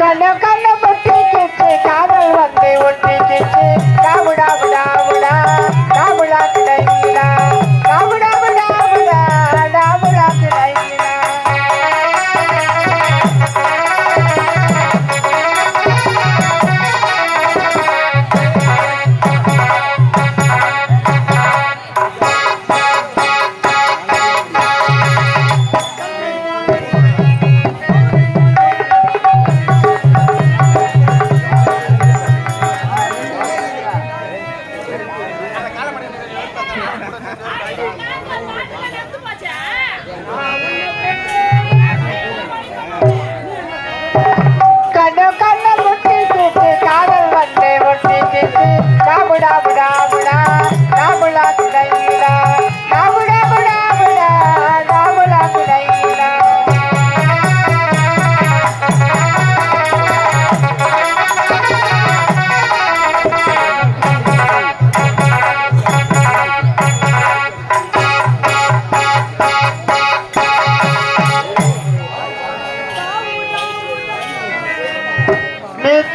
கண்ண கண்ண பொட்டி கிச்சு காதல் வந்து ஒட்டி கிச்சு டாவுடா டாவுடா டாவுடா கிடைக்கிறா டாவுடா டாவுடா டாவுடா கிடைக்கிறா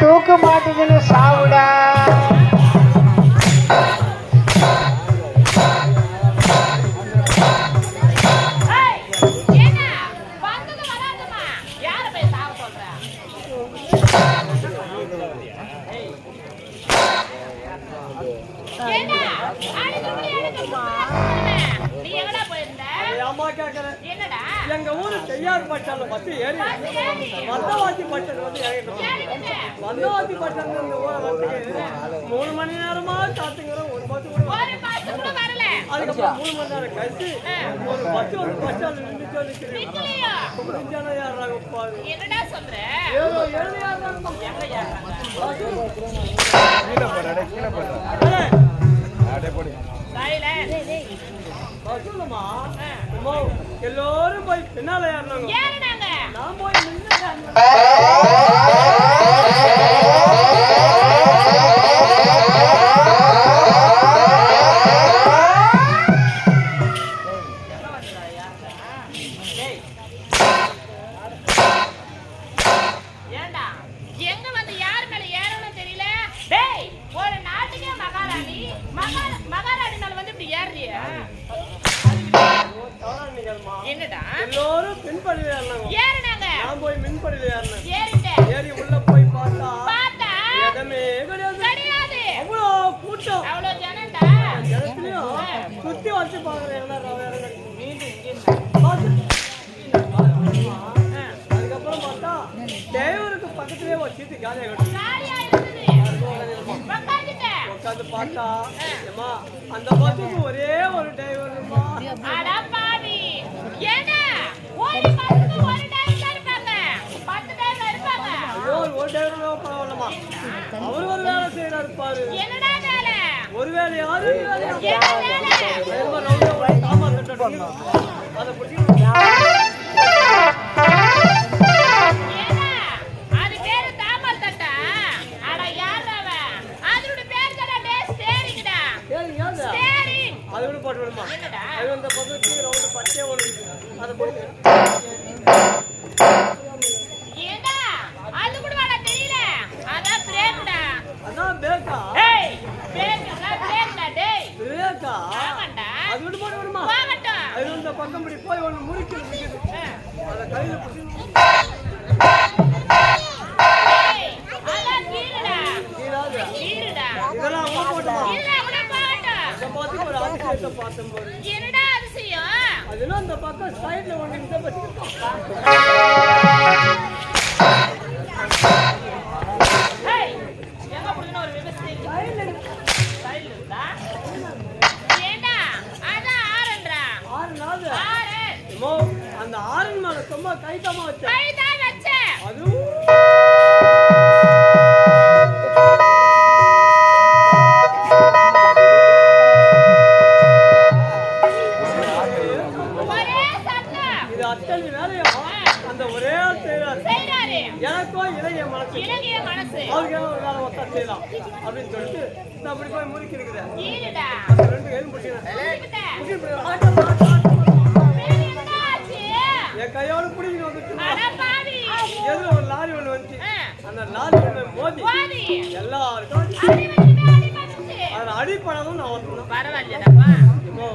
தூக்கு மாட்டுக்குன்னு சாவுடா எங்க ஊரு செய்யாறு பட்டால பத்தி ஏறி வந்தவாசி பட்டம் வந்து வந்தவாசி பட்டம் இந்த ஊரை வந்து 3 மணி நேரமா காத்துங்கிறோம். ஒரு பஸ் அதுக்கப்புறம் 3 மணி நேரம் கழிச்சு ஒரு பஸ் வந்து பஸ் ஸ்டாண்ட் நின்று யாராங்க பாரு எல்லாரும் போய் பின்னால ஏறினாங்க. நான் போய் ஏண்டா எங்க வந்து யாரு மேல ஏறணும் தெரியல. டேய் ஒரு நாட்டுக்கே மகாராணி மகாராணி மேல வந்து இப்படி ஏறிய என்னடா எல்லாரும் பின்படியில ஏறினாங்க. நான் போய் மின்படியில ஏறிட்டேன். ஏறி உள்ள போய் பார்த்தா எதுவுமே கிடையாது. அவ்வளோ கூட்டம் அவ்வளோ ஜனண்டா ஜனத்திலையும் சுத்தி வச்சு பாக்குறேன். அதுக்கப்புறம் பார்த்தா டிரைவருக்கு பக்கத்திலே ஒரு சீட்டு காலியாக உட்காந்து பார்த்தா அந்த பஸ்ஸுக்கு ஒரே ஒரு டிரைவர் ஒரு டிரைவர் பரவாயில்லமா அவரு ஒரு வேலை செய்யறா இருப்பாரு. ஒரு வேலையாரு அதை பிடிச்சி அது கூட போட்டு விடுமா. அது அந்த பக்கத்து ரவுண்டு பச்சை ஒன்று அதை போட்டு அதான் பேக்கா பிரேக்கா அது கூட போட்டு விடுமா. அது இந்த பக்கம் இப்படி போய் ஒன்று முறிக்கிறது அதை கையில பிடிச்சி இதெல்லாம் போட்டுமா. ஒரு அதிசயத்தை பார்த்தோம் போது என்னடா அதிசயம் அதெல்லாம் அந்த பக்கம் சைடுல ஒன்று இந்த பக்கம் எங்க புடின ஒரு விவசாயி சைடுல இருந்தா ஏண்டா அதான் ஆறன்றா அந்த ஆரன் மேல சும்மா கைதமா வச்ச அது அத்தனை வேலையும் அந்த ஒரே ஆள் செய்யறாரு. எனக்கும் இளைய மனசு அவருக்கு ஒரு வேலை ஒத்தா செய்யலாம் அப்படின்னு சொல்லிட்டு நான் அப்படி போய் முறுக்கி இருக்கிறேன். அந்த 2 கையும் பிடிக்கிறேன். பரவாயில்ல இல்லையாப்பா இப்போ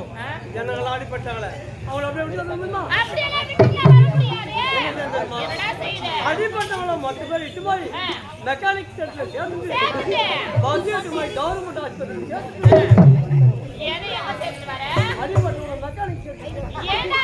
ஜனங்கள் அடிபட்டாங்களே அவங்கள அப்படியே விட்டு தந்துமா அப்படியெல்லாம் விட்டுட்டா வர முடியாது என்னடா செய்யற அடிபட்டவங்கள மொத்த பேர் இட்டு போய் மெக்கானிக் செட்ல சேர்ந்து பட்ஜெட் போய் கவர்மெண்ட் ஹாஸ்பிட்டல் சேர்ந்து எதை எங்க சேர்த்து வர அடிபட்டவங்கள மெக்கானிக் செட்ல ஏண்டா